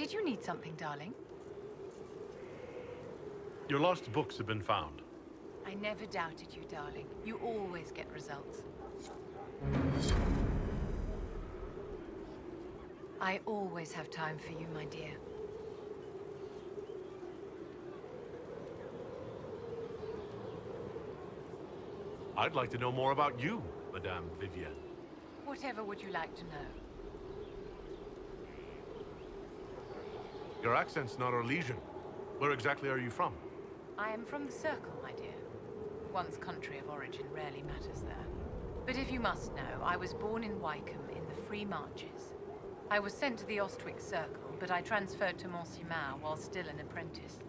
Did you need something, darling? Your lost books have been found. I never doubted you, darling. You always get results. I always have time for you, my dear. I'd like to know more about you, Madame Vivienne. Whatever would you like to know? Your accent's not Orlesian. Where exactly are you from? I am from the Circle, my dear. One's country of origin rarely matters there. But if you must know, I was born in Wycombe in the Free Marches. I was sent to the Ostwick Circle, but I transferred to Mont-Simon while still an apprentice.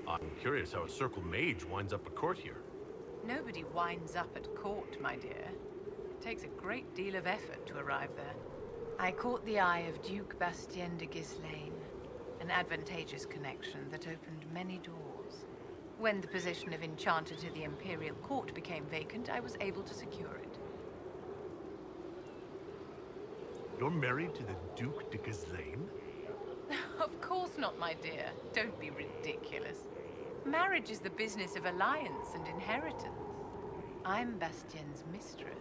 I'm curious how a Circle mage winds up at court here. Nobody winds up at court, my dear. It takes a great deal of effort to arrive there. I caught the eye of Duke Bastien de Ghislaine, an advantageous connection that opened many doors. When the position of Enchanter to the Imperial Court became vacant, I was able to secure it. You're married to the Duke de Ghislaine? Of course not, my dear. Don't be ridiculous. Marriage is the business of alliance and inheritance. I'm Bastien's mistress.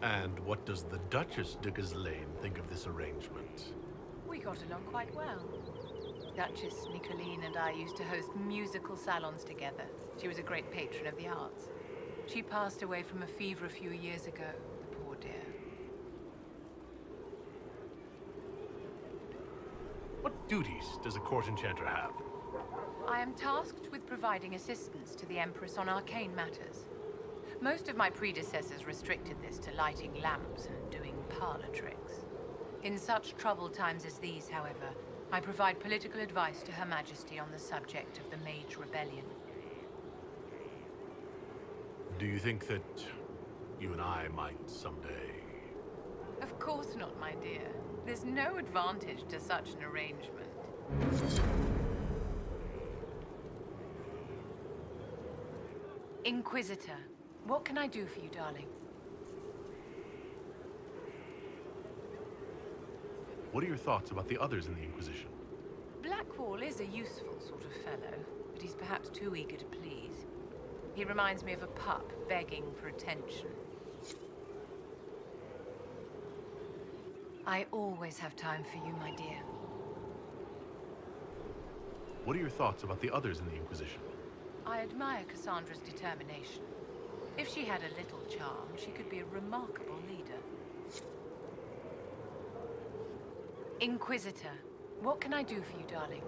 And what does the Duchess de Ghislaine think of this arrangement? We got along quite well. Duchess Nicoline and I used to host musical salons together. She was a great patron of the arts. She passed away from a fever a few years ago, the poor dear. What duties does a court enchanter have? I am tasked with providing assistance to the Empress on arcane matters. Most of my predecessors restricted this to lighting lamps and doing parlor tricks. In such troubled times as these, however, I provide political advice to Her Majesty on the subject of the Mage Rebellion. Do you think that you and I might someday... Of course not, my dear. There's no advantage to such an arrangement. Inquisitor, what can I do for you, darling? What are your thoughts about the others in the Inquisition? Blackwall is a useful sort of fellow, but he's perhaps too eager to please. He reminds me of a pup begging for attention. I always have time for you, my dear. What are your thoughts about the others in the Inquisition? I admire Cassandra's determination. If she had a little charm, she could be a remarkable leader. Inquisitor, what can I do for you, darling?